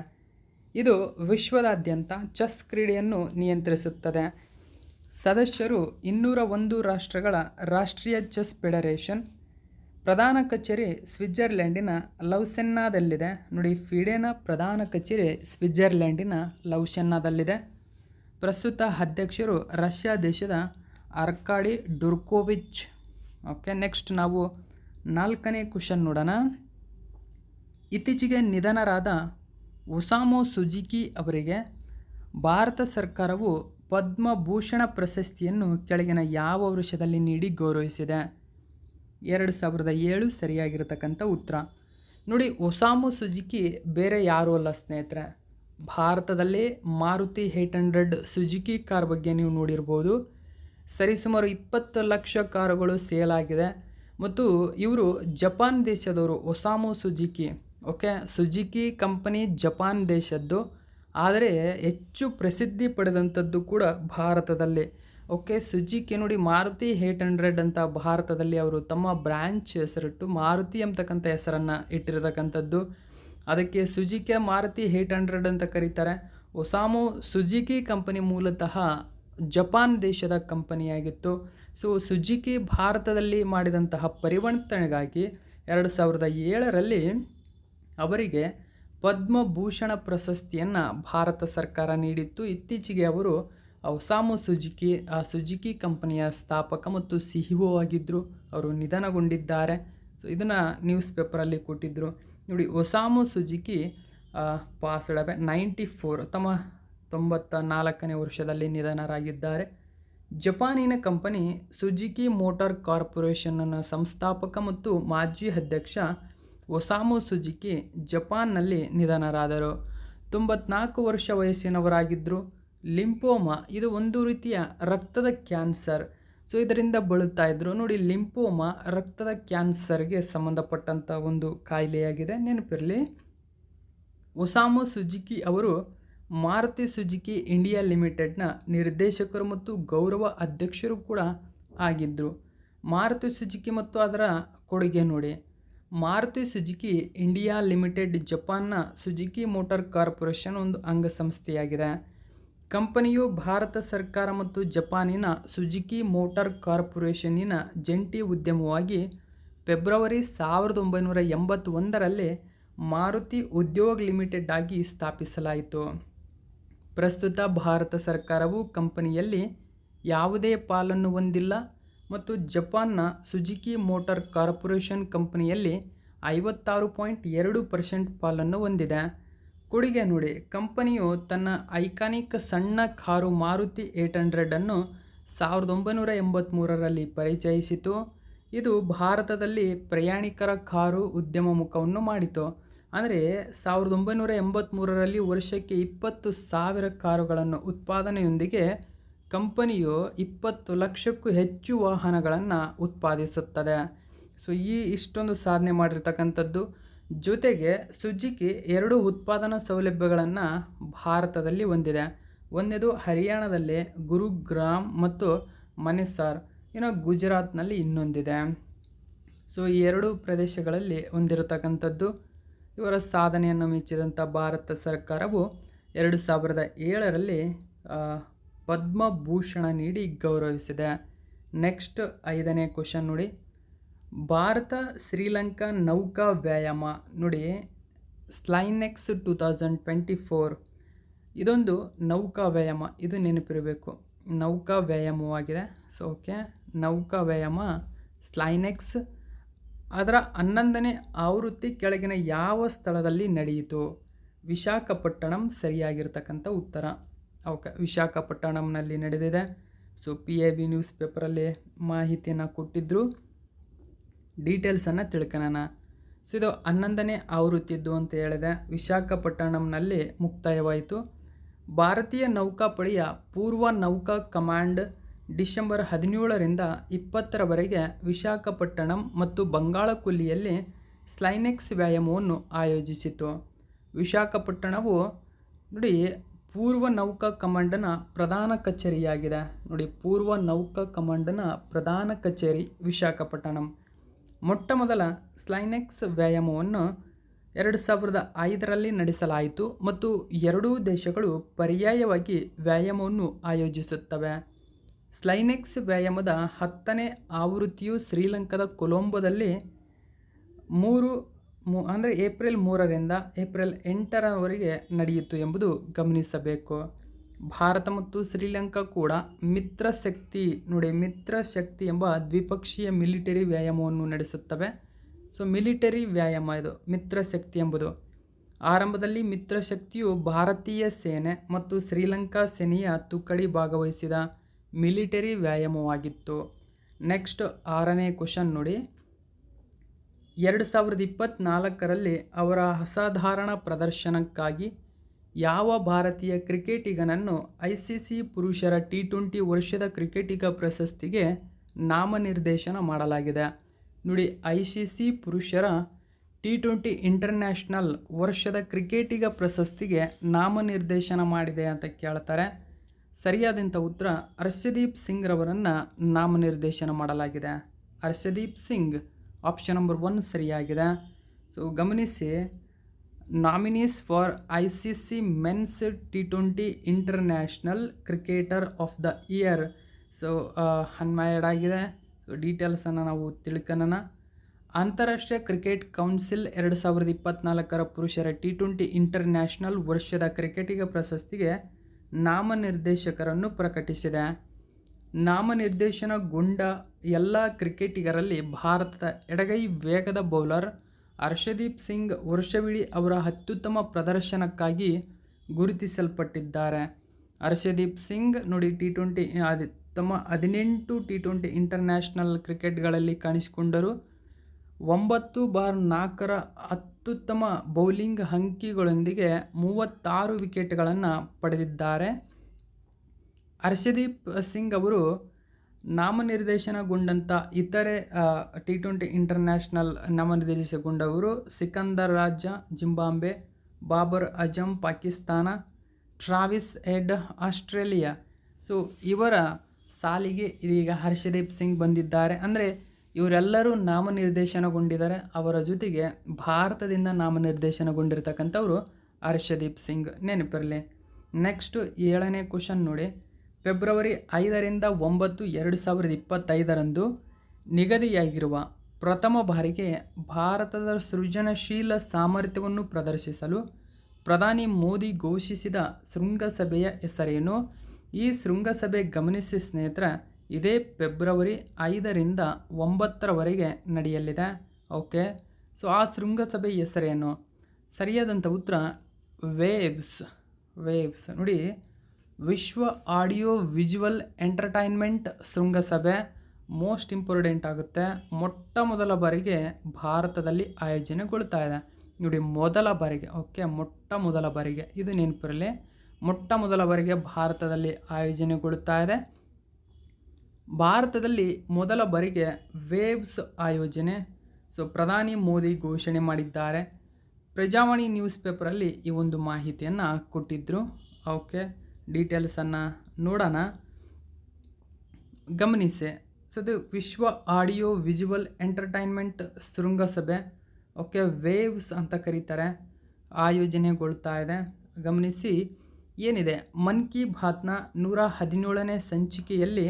ಇದು ವಿಶ್ವದಾದ್ಯಂತ ಚೆಸ್ ಕ್ರೀಡೆಯನ್ನು ನಿಯಂತ್ರಿಸುತ್ತದೆ. ಸದಸ್ಯರು 201 ರಾಷ್ಟ್ರಗಳ ರಾಷ್ಟ್ರೀಯ ಚೆಸ್ ಫೆಡರೇಷನ್. ಪ್ರಧಾನ ಕಚೇರಿ ಸ್ವಿಟ್ಜರ್ಲೆಂಡಿನ ಲೌಸೆನ್ನಾದಲ್ಲಿದೆ. ನೋಡಿ, ಫಿಡೆನ ಪ್ರಧಾನ ಕಚೇರಿ ಸ್ವಿಟ್ಜರ್ಲೆಂಡಿನ ಲೌಸೆನ್ನಾದಲ್ಲಿದೆ. ಪ್ರಸ್ತುತ ಅಧ್ಯಕ್ಷರು ರಷ್ಯಾ ದೇಶದ ಆರ್ಕಾಡಿ ಡುರ್ಕೋವಿಚ್. ಓಕೆ, ನೆಕ್ಸ್ಟ್ ನಾವು 4ನೇ ಕ್ವೆಶ್ಚನ್ ನೋಡೋಣ. ಇತ್ತೀಚೆಗೆ ನಿಧನರಾದ ಒಸಾಮು ಸುಜುಕಿ ಅವರಿಗೆ ಭಾರತ ಸರ್ಕಾರವು ಪದ್ಮಭೂಷಣ ಪ್ರಶಸ್ತಿಯನ್ನು ಕೆಳಗಿನ ಯಾವ ವರ್ಷದಲ್ಲಿ ನೀಡಿ ಗೌರವಿಸಿದೆ? 2007 ಸರಿಯಾಗಿರತಕ್ಕಂಥ ಉತ್ತರ. ನೋಡಿ, ಒಸಾಮು ಸುಜುಕಿ ಬೇರೆ ಯಾರೂ ಅಲ್ಲ ಸ್ನೇಹಿತರೆ, ಭಾರತದಲ್ಲೇ ಮಾರುತಿ 800 ಸುಜುಕಿ ಕಾರ್ ಬಗ್ಗೆ ನೀವು ನೋಡಿರ್ಬೋದು. ಸರಿಸುಮಾರು 20 ಲಕ್ಷ ಕಾರುಗಳು ಸೇಲ್ ಆಗಿದೆ. ಮತ್ತು ಇವರು ಜಪಾನ್ ದೇಶದವರು, Osamu Suzuki. Okay, Suzuki company Japan ದೇಶದ್ದು, ಆದರೆ ಹೆಚ್ಚು ಪ್ರಸಿದ್ಧಿ ಪಡೆದಂಥದ್ದು ಕೂಡ ಭಾರತದಲ್ಲಿ. ಓಕೆ, ಸುಜುಕಿ ನೋಡಿ, ಮಾರುತಿ 800 ಅಂತ ಭಾರತದಲ್ಲಿ ಅವರು ತಮ್ಮ ಬ್ರ್ಯಾಂಚ್ ಹೆಸರಿಟ್ಟು ಮಾರುತಿ ಅಂತಕ್ಕಂಥ ಹೆಸರನ್ನು ಇಟ್ಟಿರತಕ್ಕಂಥದ್ದು. ಅದಕ್ಕೆ ಸುಜುಕಿ ಮಾರುತಿ 800 ಅಂತ ಕರೀತಾರೆ. ಒಸಾಮು ಸುಜುಕಿ ಕಂಪನಿ ಮೂಲತಃ ಜಪಾನ್ ದೇಶದ ಕಂಪನಿಯಾಗಿತ್ತು. ಸೊ ಸುಜುಕಿ ಭಾರತದಲ್ಲಿ ಮಾಡಿದಂತಹ ಪರಿವರ್ತನೆಗಾಗಿ 2007ರಲ್ಲಿ ಅವರಿಗೆ ಪದ್ಮಭೂಷಣ ಪ್ರಶಸ್ತಿಯನ್ನು ಭಾರತ ಸರ್ಕಾರ ನೀಡಿತ್ತು. ಇತ್ತೀಚೆಗೆ ಅವರು ಒಸಾಮು ಸುಜುಕಿ, ಆ ಸುಜುಕಿ ಕಂಪನಿಯ ಸ್ಥಾಪಕ ಮತ್ತು CEO ಆಗಿದ್ದರು. ಅವರು ನಿಧನಗೊಂಡಿದ್ದಾರೆ. ಸೊ ಇದನ್ನು ನ್ಯೂಸ್ ಪೇಪರಲ್ಲಿ ಕೊಟ್ಟಿದ್ದರು. ನೋಡಿ, ಒಸಾಮು ಸುಜುಕಿ ಪಾಸ್ಡ್ ಅವೇ 94, ತಮ್ಮ 94ನೇ ವರ್ಷದಲ್ಲಿ ನಿಧನರಾಗಿದ್ದಾರೆ. ಜಪಾನಿನ ಕಂಪನಿ ಸುಜುಕಿ ಮೋಟಾರ್ ಕಾರ್ಪೊರೇಷನ್ನ ಸಂಸ್ಥಾಪಕ ಮತ್ತು ಮಾಜಿ ಅಧ್ಯಕ್ಷ ಒಸಾಮು ಸುಜುಕಿ ಜಪಾನ್ನಲ್ಲಿ ನಿಧನರಾದರು. 94 ವರ್ಷ ವಯಸ್ಸಿನವರಾಗಿದ್ದರು. ಲಿಂಫೋಮಾ ಇದು ಒಂದು ರೀತಿಯ ರಕ್ತದ ಕ್ಯಾನ್ಸರ್. ಸೊ ಇದರಿಂದ ಬಳಲ್ತಾ ಇದ್ದರು. ನೋಡಿ, ಲಿಂಫೋಮಾ ರಕ್ತದ ಕ್ಯಾನ್ಸರ್ಗೆ ಸಂಬಂಧಪಟ್ಟಂಥ ಒಂದು ಕಾಯಿಲೆಯಾಗಿದೆ, ನೆನಪಿರಲಿ. ಒಸಾಮು ಸುಜುಕಿ ಅವರು ಮಾರುತಿ ಸುಜುಕಿ ಇಂಡಿಯಾ ಲಿಮಿಟೆಡ್ನ ನಿರ್ದೇಶಕರು ಮತ್ತು ಗೌರವ ಅಧ್ಯಕ್ಷರು ಕೂಡ ಆಗಿದ್ದರು. ಮಾರುತಿ ಸುಜುಕಿ ಮತ್ತು ಅದರ ಕೊಡುಗೆ ನೋಡಿ, ಮಾರುತಿ ಸುಜುಕಿ ಇಂಡಿಯಾ ಲಿಮಿಟೆಡ್ ಜಪಾನ್ನ ಸುಜುಕಿ ಮೋಟಾರ್ ಕಾರ್ಪೊರೇಷನ್ ಒಂದು ಅಂಗಸಂಸ್ಥೆಯಾಗಿದೆ. ಕಂಪನಿಯು ಭಾರತ ಸರ್ಕಾರ ಮತ್ತು ಜಪಾನಿನ ಸುಜುಕಿ ಮೋಟಾರ್ ಕಾರ್ಪೊರೇಷನ್ನಿನ ಜಂಟಿ ಉದ್ಯಮವಾಗಿ ಫೆಬ್ರವರಿ 1981ರಲ್ಲಿ ಮಾರುತಿ ಉದ್ಯೋಗ್ ಲಿಮಿಟೆಡ್ ಆಗಿ ಸ್ಥಾಪಿಸಲಾಯಿತು. ಪ್ರಸ್ತುತ ಭಾರತ ಸರ್ಕಾರವು ಕಂಪನಿಯಲ್ಲಿ ಯಾವುದೇ ಪಾಲನ್ನು ಹೊಂದಿಲ್ಲ ಮತ್ತು ಜಪಾನ್ನ ಸುಜುಕಿ ಮೋಟಾರ್ ಕಾರ್ಪೊರೇಷನ್ ಕಂಪನಿಯಲ್ಲಿ 56.2% ಪಾಲನ್ನು ಹೊಂದಿದೆ. ಕೊಡುಗೆ ನೋಡಿ, ಕಂಪನಿಯು ತನ್ನ ಐಕಾನಿಕ್ ಸಣ್ಣ ಕಾರು ಮಾರುತಿ 800 1983ರಲ್ಲಿ ಪರಿಚಯಿಸಿತು. ಇದು ಭಾರತದಲ್ಲಿ ಪ್ರಯಾಣಿಕರ ಕಾರು ಉದ್ಯಮ ಮುಖವನ್ನು ಮಾಡಿತು. ಅಂದರೆ 1983ರಲ್ಲಿ ವರ್ಷಕ್ಕೆ 20,000 ಕಾರುಗಳನ್ನು ಉತ್ಪಾದನೆಯೊಂದಿಗೆ ಕಂಪನಿಯು 20 ಲಕ್ಷಕ್ಕೂ ಹೆಚ್ಚು ವಾಹನಗಳನ್ನು ಉತ್ಪಾದಿಸುತ್ತದೆ. ಸೊ ಇಷ್ಟೊಂದು ಸಾಧನೆ ಮಾಡಿರ್ತಕ್ಕಂಥದ್ದು. ಜೊತೆಗೆ ಸುಜುಕಿ 2 ಉತ್ಪಾದನಾ ಸೌಲಭ್ಯಗಳನ್ನು ಭಾರತದಲ್ಲಿ ಹೊಂದಿದೆ. ಒಂದನೇದು ಹರಿಯಾಣದಲ್ಲಿ ಗುರುಗ್ರಾಮ್ ಮತ್ತು ಮನೆಸಾರ್, ಇನ್ನು ಗುಜರಾತ್ನಲ್ಲಿ ಇನ್ನೊಂದಿದೆ. ಸೊ ಈ 2 ಪ್ರದೇಶಗಳಲ್ಲಿ ಹೊಂದಿರತಕ್ಕಂಥದ್ದು. ಇವರ ಸಾಧನೆಯನ್ನು ಮೆಚ್ಚಿದಂಥ ಭಾರತ ಸರ್ಕಾರವು 2007ರಲ್ಲಿ ಪದ್ಮಭೂಷಣ ನೀಡಿ ಗೌರವಿಸಿದೆ. ನೆಕ್ಸ್ಟ್ 5ನೇ ಕ್ವೆಶ್ಚನ್ ನೋಡಿ, ಭಾರತ ಶ್ರೀಲಂಕಾ ನೌಕಾ ವ್ಯಾಯಾಮ ನೋಡಿ, ಸ್ಲೈನೆಕ್ಸ್ 2024 ಇದೊಂದು ನೌಕಾ ವ್ಯಾಯಾಮ, ಇದು ನೆನಪಿರಬೇಕು, ನೌಕಾ ವ್ಯಾಯಾಮವಾಗಿದೆ. ಸೊ ಓಕೆ, ನೌಕಾ ವ್ಯಾಯಾಮ ಸ್ಲೈನೆಕ್ಸ್ ಅದರ 11ನೇ ಆವೃತ್ತಿ ಕೆಳಗಿನ ಯಾವ ಸ್ಥಳದಲ್ಲಿ ನಡೆಯಿತು? ವಿಶಾಖಪಟ್ಟಣಂ ಸರಿಯಾಗಿರ್ತಕ್ಕಂಥ ಉತ್ತರ. ಓಕೆ, ವಿಶಾಖಪಟ್ಟಣಂನಲ್ಲಿ ನಡೆದಿದೆ. ಸೊ PIB ನ್ಯೂಸ್ ಪೇಪರಲ್ಲಿ ಮಾಹಿತಿಯನ್ನು ಕೊಟ್ಟಿದ್ದರು. ಡೀಟೇಲ್ಸನ್ನು ತಿಳ್ಕೊಳ್ಳೋಣ. ಸೊ ಇದು 11ನೇ ಆವೃತ್ತಿದ್ದು ಅಂತ ಹೇಳಿದೆ. ವಿಶಾಖಪಟ್ಟಣಂನಲ್ಲಿ ಮುಕ್ತಾಯವಾಯಿತು. ಭಾರತೀಯ ನೌಕಾಪಡೆಯ ಪೂರ್ವ ನೌಕಾ ಕಮಾಂಡ್ ಡಿಸೆಂಬರ್ 17ರಿಂದ 20ರವರೆಗೆ ವಿಶಾಖಪಟ್ಟಣಂ ಮತ್ತು ಬಂಗಾಳ ಕೊಲ್ಲಿಯಲ್ಲಿ ಸ್ಲೈನೆಕ್ಸ್ ವ್ಯಾಯಾಮವನ್ನು ಆಯೋಜಿಸಿತು. ವಿಶಾಖಪಟ್ಟಣವು ನೋಡಿ ಪೂರ್ವ ನೌಕಾ ಕಮಾಂಡನ ಪ್ರಧಾನ ಕಚೇರಿಯಾಗಿದೆ. ನೋಡಿ, ಪೂರ್ವ ನೌಕಾ ಕಮಾಂಡನ ಪ್ರಧಾನ ಕಚೇರಿ ವಿಶಾಖಪಟ್ಟಣಂ. ಮೊಟ್ಟ ಮೊದಲ ಸ್ಲೈನೆಕ್ಸ್ ವ್ಯಾಯಾಮವನ್ನು 2005ರಲ್ಲಿ ನಡೆಸಲಾಯಿತು ಮತ್ತು ಎರಡೂ ದೇಶಗಳು ಪರ್ಯಾಯವಾಗಿ ವ್ಯಾಯಾಮವನ್ನು ಆಯೋಜಿಸುತ್ತವೆ. ಸ್ಲೈನೆಕ್ಸ್ ವ್ಯಾಯಾಮದ 10ನೇ ಆವೃತ್ತಿಯು ಶ್ರೀಲಂಕಾದ ಕೊಲಂಬೋದಲ್ಲಿ ಏಪ್ರಿಲ್ 3ರಿಂದ ಏಪ್ರಿಲ್ 8ರವರೆಗೆ ನಡೆಯಿತು ಎಂಬುದು ಗಮನಿಸಬೇಕು. ಭಾರತ ಮತ್ತು ಶ್ರೀಲಂಕಾ ಕೂಡ ಮಿತ್ರಶಕ್ತಿ ಎಂಬ ದ್ವಿಪಕ್ಷೀಯ ಮಿಲಿಟರಿ ವ್ಯಾಯಾಮವನ್ನು ನಡೆಸುತ್ತವೆ. ಸೊ ಮಿಲಿಟರಿ ವ್ಯಾಯಾಮ ಇದು ಮಿತ್ರಶಕ್ತಿ ಎಂಬುದು. ಆರಂಭದಲ್ಲಿ ಮಿತ್ರಶಕ್ತಿಯು ಭಾರತೀಯ ಸೇನೆ ಮತ್ತು ಶ್ರೀಲಂಕಾ ಸೇನೆಯ ತುಕಡಿ ಭಾಗವಹಿಸಿದ ಮಿಲಿಟರಿ ವ್ಯಾಯಾಮವಾಗಿತ್ತು. ನೆಕ್ಸ್ಟ್ 6ನೇ ಕ್ವಶನ್ ನೋಡಿ. 2024ರಲ್ಲಿ ಅವರ ಅಸಾಧಾರಣ ಪ್ರದರ್ಶನಕ್ಕಾಗಿ ಯಾವ ಭಾರತೀಯ ಕ್ರಿಕೆಟಿಗನನ್ನು ICC ಪುರುಷರ T20 ವರ್ಷದ ಕ್ರಿಕೆಟಿಗ ಪ್ರಶಸ್ತಿಗೆ ನಾಮನಿರ್ದೇಶನ ಮಾಡಲಾಗಿದೆ? ನೋಡಿ, ICC ಪುರುಷರ T20 ಇಂಟರ್ನ್ಯಾಷನಲ್ ವರ್ಷದ ಕ್ರಿಕೆಟಿಗ ಪ್ರಶಸ್ತಿಗೆ ನಾಮನಿರ್ದೇಶನ ಮಾಡಿದೆ ಅಂತ ಕೇಳ್ತಾರೆ. ಸರಿಯಾದಂಥ ಉತ್ತರ ಹರ್ಷದೀಪ್ ಸಿಂಗ್ ರವರನ್ನು ನಾಮನಿರ್ದೇಶನ ಮಾಡಲಾಗಿದೆ. ಹರ್ಷದೀಪ್ ಸಿಂಗ್ ಆಪ್ಷನ್ ನಂಬರ್ 1 ಸರಿಯಾಗಿದೆ. ಸೊ ಗಮನಿಸಿ, nominees for ICC men's T20 international cricketer of the year so ಅನ್ವಯರ್ಡ್ ಆಗಿದೆ. ಸೊ ಡೀಟೇಲ್ಸನ್ನು ನಾವು ತಿಳ್ಕೊಳ್ಳೋಣ. ಅಂತಾರಾಷ್ಟ್ರೀಯ ಕ್ರಿಕೆಟ್ ಕೌನ್ಸಿಲ್ 2024ರ ಪುರುಷರ T20 ಇಂಟರ್ನ್ಯಾಷನಲ್ ವರ್ಷದ ಕ್ರಿಕೆಟಿಗ ಪ್ರಶಸ್ತಿಗೆ ನಾಮನಿರ್ದೇಶಕರನ್ನು ಪ್ರಕಟಿಸಿದೆ. ನಾಮನಿರ್ದೇಶನಗೊಂಡ ಎಲ್ಲ ಕ್ರಿಕೆಟಿಗರಲ್ಲಿ ಭಾರತದ ಎಡಗೈ ವೇಗದ ಬೌಲರ್ ಹರ್ಷದೀಪ್ ಸಿಂಗ್ ವರ್ಷವಿಡೀ ಅವರ ಅತ್ಯುತ್ತಮ ಪ್ರದರ್ಶನಕ್ಕಾಗಿ ಗುರುತಿಸಲ್ಪಟ್ಟಿದ್ದಾರೆ. ಹರ್ಷದೀಪ್ ಸಿಂಗ್ ನೋಡಿ ತಮ್ಮ 18 T20 ಇಂಟರ್ನ್ಯಾಷನಲ್ ಕ್ರಿಕೆಟ್ಗಳಲ್ಲಿ ಕಾಣಿಸಿಕೊಂಡರು. 9/4 ಅತ್ಯುತ್ತಮ ಬೌಲಿಂಗ್ ಅಂಕಿಗಳೊಂದಿಗೆ 36 ವಿಕೆಟ್ಗಳನ್ನು ಪಡೆದಿದ್ದಾರೆ. ಹರ್ಷದೀಪ್ ಸಿಂಗ್ ಅವರು ನಾಮನಿರ್ದೇಶನಗೊಂಡಂಥ ಇತರೆ T20 ಇಂಟರ್ನ್ಯಾಷನಲ್ ನಾಮನಿರ್ದೇಶನಗೊಂಡವರು Sikandar Raza Zimbabwe, Babar Azam Pakistan, Travis Head Australia. So ಇವರ ಸಾಲಿಗೆ ಇದೀಗ ಹರ್ಷದೀಪ್ ಸಿಂಗ್ ಬಂದಿದ್ದಾರೆ. ಅಂದರೆ ಇವರೆಲ್ಲರೂ ನಾಮನಿರ್ದೇಶನಗೊಂಡಿದ್ದಾರೆ. ಅವರ ಜೊತೆಗೆ ಭಾರತದಿಂದ ನಾಮನಿರ್ದೇಶನಗೊಂಡಿರ್ತಕ್ಕಂಥವರು ಹರ್ಷದೀಪ್ ಸಿಂಗ್, ನೆನಪಿರಲಿ. ನೆಕ್ಸ್ಟು 7ನೇ ಕ್ವಶನ್ ನೋಡಿ. ಫೆಬ್ರವರಿ 5ರಿಂದ 9, 2025ರಂದು ನಿಗದಿಯಾಗಿರುವ ಪ್ರಥಮ ಬಾರಿಗೆ ಭಾರತದ ಸೃಜನಶೀಲ ಸಾಮರ್ಥ್ಯವನ್ನು ಪ್ರದರ್ಶಿಸಲು ಪ್ರಧಾನಿ ಮೋದಿ ಘೋಷಿಸಿದ ಶೃಂಗಸಭೆಯ ಹೆಸರೇನು? ಈ ಶೃಂಗಸಭೆ ಗಮನಿಸಿ ಸ್ನೇಹಿತರೆ, ಇದೇ ಫೆಬ್ರವರಿ 5ರಿಂದ 9ರವರೆಗೆ ನಡೆಯಲಿದೆ. ಓಕೆ, ಸೊ ಆ ಶೃಂಗಸಭೆ ಹೆಸರೇನು? ಸರಿಯಾದಂಥ ಉತ್ತರ ವೇವ್ಸ್ ನೋಡಿ, ವಿಶ್ವ ಆಡಿಯೋ ವಿಜುವಲ್ ಎಂಟರ್ಟೈನ್ಮೆಂಟ್ ಶೃಂಗಸಭೆ ಮೋಸ್ಟ್ ಇಂಪಾರ್ಟೆಂಟ್ ಆಗುತ್ತೆ. ಮೊಟ್ಟ ಮೊದಲ ಬಾರಿಗೆ ಭಾರತದಲ್ಲಿ ಆಯೋಜನೆಗೊಳ್ತಾ ಇದೆ ನೋಡಿ, ಮೊದಲ ಬಾರಿಗೆ. ಓಕೆ, ಮೊಟ್ಟ ಮೊದಲ ಬಾರಿಗೆ ಇದು ನೆನಪಿರಲಿ. ಮೊಟ್ಟ ಮೊದಲ ಬಾರಿಗೆ ಭಾರತದಲ್ಲಿ ಆಯೋಜನೆಗೊಳ್ತಾ ಇದೆ. ಭಾರತದಲ್ಲಿ ಮೊದಲ ಬಾರಿಗೆ ವೇವ್ಸ್ ಆಯೋಜನೆ ಸೊ ಪ್ರಧಾನಿ ಮೋದಿ ಘೋಷಣೆ ಮಾಡಿದ್ದಾರೆ. ಪ್ರಜಾವಾಣಿ ನ್ಯೂಸ್ ಪೇಪರಲ್ಲಿ ಈ ಒಂದು ಮಾಹಿತಿಯನ್ನು ಕೊಟ್ಟಿದ್ದರು. ಓಕೆ, ಡೀಟೇಲ್ಸನ್ನು ನೋಡೋಣ, ಗಮನಿಸಿ. ಸೊ ಇದು ವಿಶ್ವ ಆಡಿಯೋ ವಿಜುವಲ್ ಎಂಟರ್ಟೈನ್ಮೆಂಟ್ ಶೃಂಗಸಭೆ, ಓಕೆ, ವೇವ್ಸ್ ಅಂತ ಕರೀತಾರೆ, ಆಯೋಜನೆಗೊಳ್ತಾ ಇದೆ. ಗಮನಿಸಿ ಏನಿದೆ, ಮನ್ ಕಿ ಬಾತ್ನ 117ನೇ ಸಂಚಿಕೆಯಲ್ಲಿ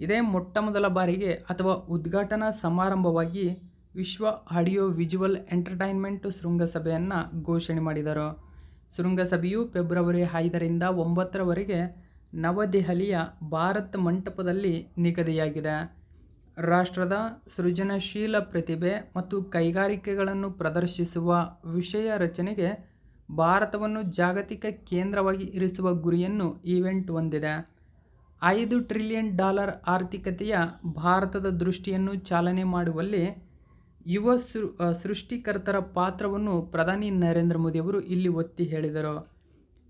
ಇದೇ ಮೊಟ್ಟ ಮೊದಲ ಬಾರಿಗೆ ಅಥವಾ ಉದ್ಘಾಟನಾ ಸಮಾರಂಭವಾಗಿ ವಿಶ್ವ ಆಡಿಯೋ ವಿಜುವಲ್ ಎಂಟರ್ಟೈನ್ಮೆಂಟ್ ಶೃಂಗಸಭೆಯನ್ನು ಘೋಷಣೆ ಮಾಡಿದರು. ಶೃಂಗಸಭೆಯು ಫೆಬ್ರವರಿ 5ರಿಂದ 9ರವರೆಗೆ ನವದೆಹಲಿಯ ಭಾರತ್ ಮಂಟಪದಲ್ಲಿ ನಿಗದಿಯಾಗಿದೆ. ರಾಷ್ಟ್ರದ ಸೃಜನಶೀಲ ಪ್ರತಿಭೆ ಮತ್ತು ಕೈಗಾರಿಕೆಗಳನ್ನು ಪ್ರದರ್ಶಿಸುವ ವಿಷಯ ರಚನೆಗೆ ಭಾರತವನ್ನು ಜಾಗತಿಕ ಕೇಂದ್ರವಾಗಿ ಇರಿಸುವ ಗುರಿಯನ್ನು ಈವೆಂಟ್ ಹೊಂದಿದೆ. $5 ಟ್ರಿಲಿಯನ್ ಆರ್ಥಿಕತೆಯ ಭಾರತದ ದೃಷ್ಟಿಯನ್ನು ಚಾಲನೆ ಮಾಡುವಲ್ಲಿ ಯುವ ಸೃಷ್ಟಿಕರ್ತರ ಪಾತ್ರವನ್ನು ಪ್ರಧಾನಿ ನರೇಂದ್ರ ಮೋದಿಯವರು ಇಲ್ಲಿ ಒತ್ತಿ ಹೇಳಿದರು.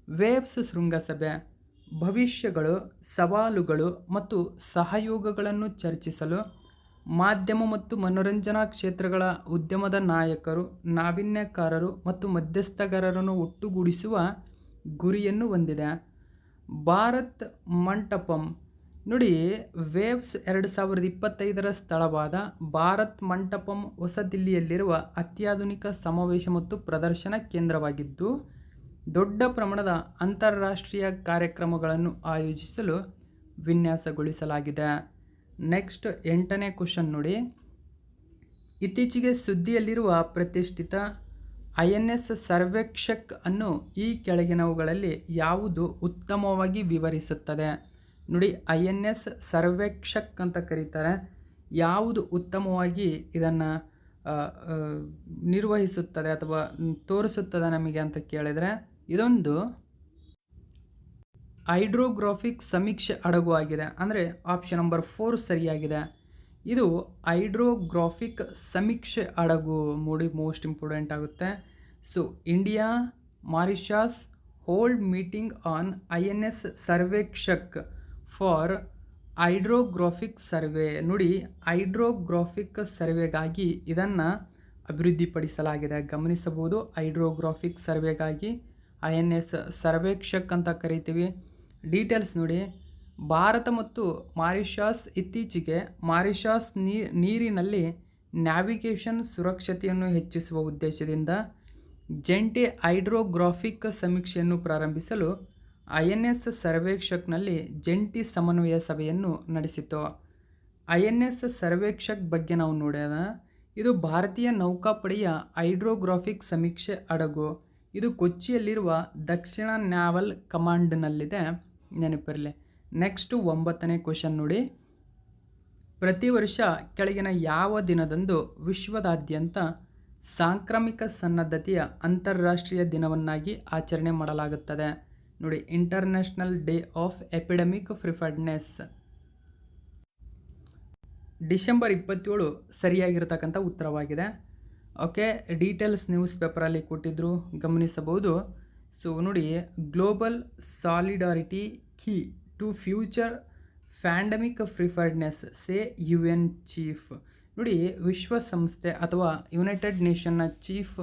ವೇವ್ಸ್ ಶೃಂಗಸಭೆ ಭವಿಷ್ಯಗಳು, ಸವಾಲುಗಳು ಮತ್ತು ಸಹಯೋಗಗಳನ್ನು ಚರ್ಚಿಸಲು ಮಾಧ್ಯಮ ಮತ್ತು ಮನೋರಂಜನಾ ಕ್ಷೇತ್ರಗಳ ಉದ್ಯಮದ ನಾಯಕರು, ನಾವೀನ್ಯಕಾರರು ಮತ್ತು ಮಧ್ಯಸ್ಥಗಾರರನ್ನು ಒಟ್ಟುಗೂಡಿಸುವ ಗುರಿಯನ್ನು ಹೊಂದಿದೆ. ಭಾರತ್ ಮಂಟಪಂ ನೋಡಿ, ವೇವ್ಸ್ 2025ರ ಸ್ಥಳವಾದ ಭಾರತ್ ಮಂಟಪಂ ಹೊಸ ದಿಲ್ಲಿಯಲ್ಲಿರುವ ಅತ್ಯಾಧುನಿಕ ಸಮಾವೇಶ ಮತ್ತು ಪ್ರದರ್ಶನ ಕೇಂದ್ರವಾಗಿದ್ದು, ದೊಡ್ಡ ಪ್ರಮಾಣದ ಅಂತಾರಾಷ್ಟ್ರೀಯ ಕಾರ್ಯಕ್ರಮಗಳನ್ನು ಆಯೋಜಿಸಲು ವಿನ್ಯಾಸಗೊಳಿಸಲಾಗಿದೆ. ನೆಕ್ಸ್ಟ್ 8ನೇ ಕ್ವಶನ್ ನೋಡಿ, ಇತ್ತೀಚೆಗೆ ಸುದ್ದಿಯಲ್ಲಿರುವ ಪ್ರತಿಷ್ಠಿತ INS ಸರ್ವೇಕ್ಷಕ್ ಅನ್ನು ಈ ಕೆಳಗಿನವುಗಳಲ್ಲಿ ಯಾವುದು ಉತ್ತಮವಾಗಿ ವಿವರಿಸುತ್ತದೆ? ನೋಡಿ, INS ಸರ್ವೇಕ್ಷಕ್ ಅಂತ ಕರೀತಾರೆ. ಯಾವುದು ಉತ್ತಮವಾಗಿ ಇದನ್ನು ನಿರ್ವಹಿಸುತ್ತದೆ ಅಥವಾ ತೋರಿಸುತ್ತದೆ ನಮಗೆ ಅಂತ ಕೇಳಿದರೆ, ಇದೊಂದು ಹೈಡ್ರೋಗ್ರಾಫಿಕ್ ಸಮೀಕ್ಷೆ ಹಡಗು ಆಗಿದೆ. ಅಂದರೆ ಆಪ್ಷನ್ ನಂಬರ್ 4 ಸರಿಯಾಗಿದೆ. ಇದು ಹೈಡ್ರೋಗ್ರಾಫಿಕ್ ಸಮೀಕ್ಷೆ ಹಡಗು ನೋಡಿ, ಮೋಸ್ಟ್ ಇಂಪಾರ್ಟೆಂಟ್ ಆಗುತ್ತೆ. So India Mauritius hold meeting on INS Sarvekshak for hydrographic survey. ನೋಡಿ, ಹೈಡ್ರೋಗ್ರಾಫಿಕ್ ಸರ್ವೆಗಾಗಿ ಇದನ್ನು ಅಭಿವೃದ್ಧಿಪಡಿಸಲಾಗಿದೆ. ಗಮನಿಸಬಹುದು, ಹೈಡ್ರೋಗ್ರಾಫಿಕ್ ಸರ್ವೆಗಾಗಿ INS ಸರ್ವೇಕ್ಷಕ್ ಅಂತ ಕರಿತೀವಿ. ಡೀಟೇಲ್ಸ್ ನೋಡಿ, ಭಾರತ ಮತ್ತು ಮಾರಿಷಸ್ ಇತ್ತೀಚೆಗೆ ಮಾರಿಷಸ್ ನೀರಿನಲ್ಲಿ ನ್ಯಾವಿಗೇಷನ್ ಸುರಕ್ಷತೆಯನ್ನು ಹೆಚ್ಚಿಸುವ ಉದ್ದೇಶದಿಂದ ಜಂಟಿ ಹೈಡ್ರೋಗ್ರಾಫಿಕ್ ಸಮೀಕ್ಷೆಯನ್ನು ಪ್ರಾರಂಭಿಸಲು INS ಸರ್ವೇಕ್ಷಕ್ನಲ್ಲಿ ಜಂಟಿ ಸಮನ್ವಯ ಸಭೆಯನ್ನು ನಡೆಸಿತು. INS ಸರ್ವೇಕ್ಷಕ್ ಬಗ್ಗೆ ನಾವು ನೋಡೋಣ. ಇದು ಭಾರತೀಯ ನೌಕಾಪಡೆಯ ಹೈಡ್ರೋಗ್ರಾಫಿಕ್ ಸಮೀಕ್ಷೆ ಹಡಗು. ಇದು ಕೊಚ್ಚಿಯಲ್ಲಿರುವ ದಕ್ಷಿಣ ನ್ಯಾವಲ್ ಕಮಾಂಡ್ನಲ್ಲಿದೆ, ನೆನಪಿರಲಿ. ನೆಕ್ಸ್ಟ್ 9ನೇ ಕ್ವಶನ್ ನೋಡಿ, ಪ್ರತಿ ವರ್ಷ ಕೆಳಗಿನ ಯಾವ ದಿನದಂದು ವಿಶ್ವದಾದ್ಯಂತ ಸಾಂಕ್ರಾಮಿಕ ಸನ್ನದ್ಧತೆಯ ಅಂತಾರಾಷ್ಟ್ರೀಯ ದಿನವನ್ನಾಗಿ ಆಚರಣೆ ಮಾಡಲಾಗುತ್ತದೆ? ನೋಡಿ, international day of epidemic preparedness. December 27 ಸರಿಯಾಗಿರ್ತಕ್ಕಂಥ ಉತ್ತರವಾಗಿದೆ. ಓಕೆ, ಡೀಟೇಲ್ಸ್ ನ್ಯೂಸ್ ಪೇಪರಲ್ಲಿ ಕೊಟ್ಟಿದ್ದರು, ಗಮನಿಸಬಹುದು. ಸೊ ನೋಡಿ, global solidarity key to future pandemic preparedness say UN chief. ನೋಡಿ, ವಿಶ್ವಸಂಸ್ಥೆ ಅಥವಾ ಯುನೈಟೆಡ್ ನೇಷನ್ನ ಚೀಫ್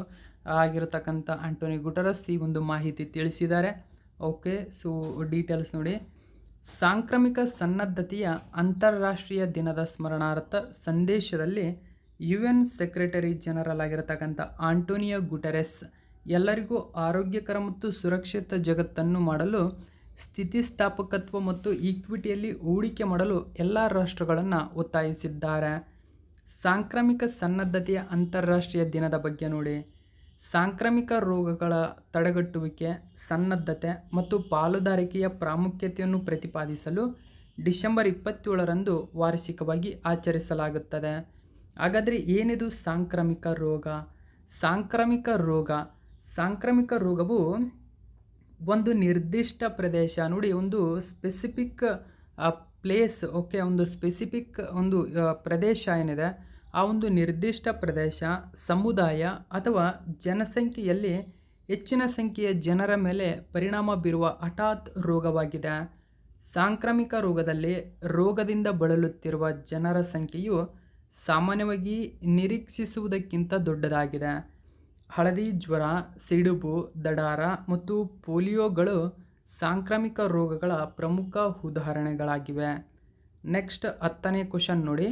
ಆಗಿರತಕ್ಕಂಥ ಆಂಟೋನಿಯೋ ಗುಟೆರಸ್ ಈ ಒಂದು ಮಾಹಿತಿ ತಿಳಿಸಿದ್ದಾರೆ. ಓಕೆ, ಸೊ ಡೀಟೇಲ್ಸ್ ನೋಡಿ, ಸಾಂಕ್ರಾಮಿಕ ಸನ್ನದ್ಧತೆಯ ಅಂತಾರಾಷ್ಟ್ರೀಯ ದಿನದ ಸ್ಮರಣಾರ್ಥ ಸಂದೇಶದಲ್ಲಿ UN ಸೆಕ್ರೆಟರಿ ಜನರಲ್ ಆಗಿರತಕ್ಕಂಥ ಆಂಟೋನಿಯೋ ಗುಟೆರಸ್ ಎಲ್ಲರಿಗೂ ಆರೋಗ್ಯಕರ ಮತ್ತು ಸುರಕ್ಷಿತ ಜಗತ್ತನ್ನು ಮಾಡಲು ಸ್ಥಿತಿಸ್ಥಾಪಕತ್ವ ಮತ್ತು ಈಕ್ವಿಟಿಯಲ್ಲಿ ಹೂಡಿಕೆ ಮಾಡಲು ಎಲ್ಲ ರಾಷ್ಟ್ರಗಳನ್ನು ಒತ್ತಾಯಿಸಿದ್ದಾರೆ. ಸಾಂಕ್ರಾಮಿಕ ಸನ್ನದ್ಧತೆಯ ಅಂತಾರಾಷ್ಟ್ರೀಯ ದಿನದ ಬಗ್ಗೆ ನೋಡಿ, ಸಾಂಕ್ರಾಮಿಕ ರೋಗಗಳ ತಡೆಗಟ್ಟುವಿಕೆ, ಸನ್ನದ್ಧತೆ ಮತ್ತು ಪಾಲುದಾರಿಕೆಯ ಪ್ರಾಮುಖ್ಯತೆಯನ್ನು ಪ್ರತಿಪಾದಿಸಲು ಡಿಸೆಂಬರ್ 27ರಂದು ವಾರ್ಷಿಕವಾಗಿ ಆಚರಿಸಲಾಗುತ್ತದೆ. ಹಾಗಾದರೆ ಏನಿದು ಸಾಂಕ್ರಾಮಿಕ ರೋಗ? ಸಾಂಕ್ರಾಮಿಕ ರೋಗವು ಒಂದು ನಿರ್ದಿಷ್ಟ ಪ್ರದೇಶ ನೋಡಿ, ಒಂದು ಸ್ಪೆಸಿಫಿಕ್ ಪ್ಲೇಸ್, ಓಕೆ, ಒಂದು ಸ್ಪೆಸಿಫಿಕ್ ಒಂದು ಪ್ರದೇಶ ಏನಿದೆ, ಆ ಒಂದು ನಿರ್ದಿಷ್ಟ ಪ್ರದೇಶ, ಸಮುದಾಯ ಅಥವಾ ಜನಸಂಖ್ಯೆಯಲ್ಲಿ ಹೆಚ್ಚಿನ ಸಂಖ್ಯೆಯ ಜನರ ಮೇಲೆ ಪರಿಣಾಮ ಬೀರುವ ಹಠಾತ್ ರೋಗವಾಗಿದೆ. ಸಾಂಕ್ರಾಮಿಕ ರೋಗದಲ್ಲಿ ರೋಗದಿಂದ ಬಳಲುತ್ತಿರುವ ಜನರ ಸಂಖ್ಯೆಯು ಸಾಮಾನ್ಯವಾಗಿ ನಿರೀಕ್ಷಿಸುವುದಕ್ಕಿಂತ ದೊಡ್ಡದಾಗಿದೆ. ಹಳದಿ ಜ್ವರ, ಸಿಡುಬು, ದಡಾರ ಮತ್ತು ಪೋಲಿಯೋಗಳು ಸಾಂಕ್ರಾಮಿಕ ರೋಗಗಳ ಪ್ರಮುಖ ಉದಾಹರಣೆಗಳಾಗಿವೆ. ನೆಕ್ಸ್ಟ್ 10ನೇ ಕ್ವಶನ್ ನೋಡಿ,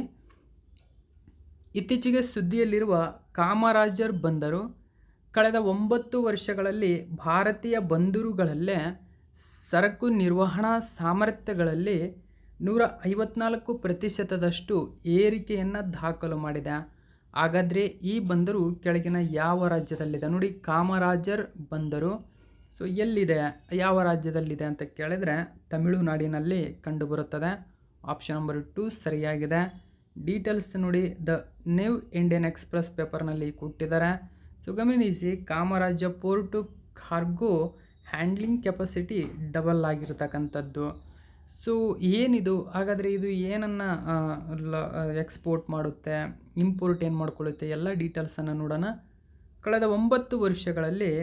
ಇತ್ತೀಚೆಗೆ ಸುದ್ದಿಯಲ್ಲಿರುವ ಕಾಮರಾಜರ್ ಬಂದರು ಕಳೆದ 9 ವರ್ಷಗಳಲ್ಲಿ ಭಾರತೀಯ ಬಂದರುಗಳಲ್ಲೇ ಸರಕು ನಿರ್ವಹಣಾ ಸಾಮರ್ಥ್ಯಗಳಲ್ಲಿ 154% ಏರಿಕೆಯನ್ನು ದಾಖಲು ಮಾಡಿದೆ. ಹಾಗಾದರೆ ಈ ಬಂದರು ಕೆಳಗಿನ ಯಾವ ರಾಜ್ಯದಲ್ಲಿದೆ? ನೋಡಿ, ಕಾಮರಾಜರ್ ಬಂದರು ಸೊ ಎಲ್ಲಿದೆ, ಯಾವ ರಾಜ್ಯದಲ್ಲಿದೆ ಅಂತ ಕೇಳಿದರೆ ತಮಿಳುನಾಡಿನಲ್ಲಿ ಕಂಡುಬರುತ್ತದೆ. ಆಪ್ಷನ್ ನಂಬರ್ 2 ಸರಿಯಾಗಿದೆ. ಡೀಟೇಲ್ಸ್ ನೋಡಿ ದ ನ್ಯೂ ಇಂಡಿಯನ್ ಎಕ್ಸ್‌ಪ್ರೆಸ್ ಪೇಪರ್‌ನಲ್ಲಿ ಕೊಟ್ಟಿದ್ದಾರೆ. ಸೊ ಗಮನಿಸಿ, Kamaraj port to cargo handling capacity double ಆಗಿರತಕ್ಕಂಥದ್ದು. ಸೊ ಏನಿದು? ಹಾಗಾದರೆ ಇದು ಏನನ್ನು ಎಕ್ಸ್ಪೋರ್ಟ್ ಮಾಡುತ್ತೆ, ಇಂಪೋರ್ಟ್ ಏನು ಮಾಡ್ಕೊಳ್ಳುತ್ತೆ, ಎಲ್ಲ ಡೀಟೇಲ್ಸನ್ನು ನೋಡೋಣ. ಕಳೆದ 9 ವರ್ಷಗಳಲ್ಲಿ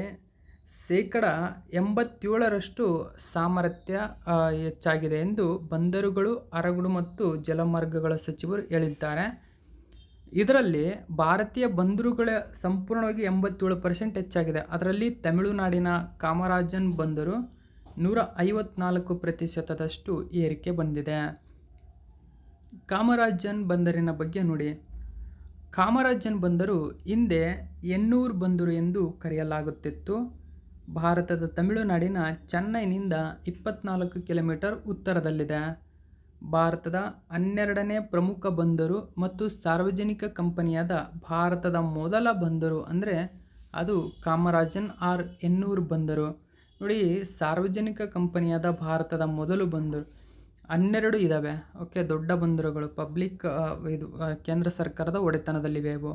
87% ಸಾಮರ್ಥ್ಯ ಹೆಚ್ಚಾಗಿದೆ ಎಂದು ಬಂದರುಗಳು, ಹಡಗುಗಳು ಮತ್ತು ಜಲಮಾರ್ಗಗಳ ಸಚಿವರು ಹೇಳಿದ್ದಾರೆ. ಇದರಲ್ಲಿ ಭಾರತೀಯ ಬಂದರುಗಳ ಸಂಪೂರ್ಣವಾಗಿ 87% ಹೆಚ್ಚಾಗಿದೆ. ಅದರಲ್ಲಿ ತಮಿಳುನಾಡಿನ ಕಾಮರಾಜನ್ ಬಂದರು 154% ಏರಿಕೆ ಬಂದಿದೆ. ಕಾಮರಾಜನ್ ಬಂದರಿನ ಬಗ್ಗೆ ನೋಡಿ. ಕಾಮರಾಜನ್ ಬಂದರು ಹಿಂದೆ ಎನ್ನೂರು ಬಂದರು ಎಂದು ಕರೆಯಲಾಗುತ್ತಿತ್ತು. ಭಾರತದ ತಮಿಳುನಾಡಿನ ಚೆನ್ನೈನಿಂದ 24 ಕಿಲೋಮೀಟರ್ ಉತ್ತರದಲ್ಲಿದೆ. ಭಾರತದ 12ನೇ ಪ್ರಮುಖ ಬಂದರು ಮತ್ತು ಸಾರ್ವಜನಿಕ ಕಂಪನಿಯಾದ ಭಾರತದ ಮೊದಲ ಬಂದರು ಅಂದರೆ ಅದು ಕಾಮರಾಜನ್ ಆರ್ ಎನ್ನೂರು ಬಂದರು. ನೋಡಿ, ಸಾರ್ವಜನಿಕ ಕಂಪನಿಯಾದ ಭಾರತದ ಮೊದಲು ಬಂದರು 12 ಇದ್ದಾವೆ. ಓಕೆ, ದೊಡ್ಡ ಬಂದರುಗಳು ಪಬ್ಲಿಕ್ ಇದು ಕೇಂದ್ರ ಸರ್ಕಾರದ ಒಡೆತನದಲ್ಲಿವೆ ಇವು.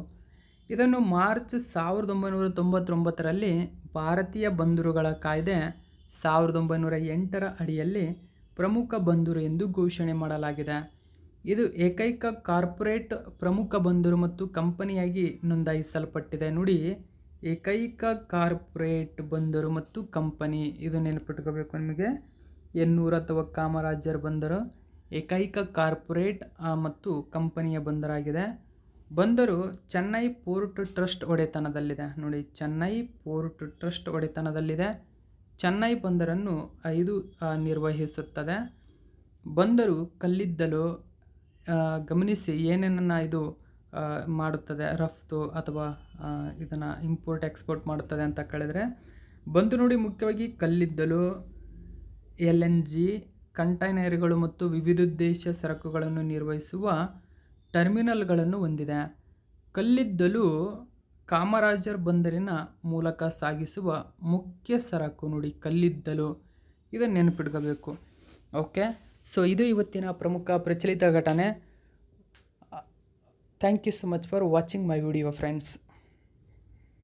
ಇದನ್ನು ಮಾರ್ಚ್ 1999ರಲ್ಲಿ ಭಾರತೀಯ ಬಂದರುಗಳ ಕಾಯ್ದೆ 1908ರ ಅಡಿಯಲ್ಲಿ ಪ್ರಮುಖ ಬಂದರು ಎಂದು ಘೋಷಣೆ ಮಾಡಲಾಗಿದೆ. ಇದು ಏಕೈಕ ಕಾರ್ಪೊರೇಟ್ ಪ್ರಮುಖ ಬಂದರು ಮತ್ತು ಕಂಪನಿಯಾಗಿ ನೋಂದಾಯಿಸಲ್ಪಟ್ಟಿದೆ. ನೋಡಿ, ಏಕೈಕ ಕಾರ್ಪೊರೇಟ್ ಬಂದರು ಮತ್ತು ಕಂಪನಿ, ಇದು ನೆನಪಿಟ್ಕೋಬೇಕು ನಿಮಗೆ. ಎನ್ನೂರು ಅಥವಾ ಕಾಮರಾಜರ್ ಬಂದರು ಏಕೈಕ ಕಾರ್ಪೊರೇಟ್ ಮತ್ತು ಕಂಪನಿಯ ಬಂದರಾಗಿದೆ. ಬಂದರು ಚೆನ್ನೈ ಪೋರ್ಟ್ ಟ್ರಸ್ಟ್ ಒಡೆತನದಲ್ಲಿದೆ. ನೋಡಿ, ಚೆನ್ನೈ ಪೋರ್ಟ್ ಟ್ರಸ್ಟ್ ಒಡೆತನದಲ್ಲಿದೆ. ಚೆನ್ನೈ ಬಂದರನ್ನು 5 ನಿರ್ವಹಿಸುತ್ತದೆ. ಬಂದರು ಕಲ್ಲಿದ್ದಲು, ಗಮನಿಸಿ ಏನೇನನ್ನು ಇದು ಮಾಡುತ್ತದೆ, ರಫ್ತು ಅಥವಾ ಇದನ್ನು ಇಂಪೋರ್ಟ್ ಎಕ್ಸ್ಪೋರ್ಟ್ ಮಾಡುತ್ತದೆ ಅಂತ ಕೇಳಿದರೆ ಬಂದು ನೋಡಿ, ಮುಖ್ಯವಾಗಿ ಕಲ್ಲಿದ್ದಲು, LNG, ಕಂಟೈನರ್ಗಳು ಮತ್ತು ವಿವಿಧೋದ್ದೇಶ ಸರಕುಗಳನ್ನು ನಿರ್ವಹಿಸುವ ಟರ್ಮಿನಲ್ಗಳನ್ನು ಹೊಂದಿದೆ. ಕಲ್ಲಿದ್ದಲು ಕಾಮರಾಜರ್ ಬಂದರಿನ ಮೂಲಕ ಸಾಗಿಸುವ ಮುಖ್ಯ ಸರಕು. ನೋಡಿ, ಕಲ್ಲಿದ್ದಲು, ಇದನ್ನು ನೆನಪಿಟ್ಕೋಬೇಕು. ಓಕೆ, ಸೊ ಇದು ಇವತ್ತಿನ ಪ್ರಮುಖ ಪ್ರಚಲಿತ ಘಟನೆ. Thank you so much for watching my video friends.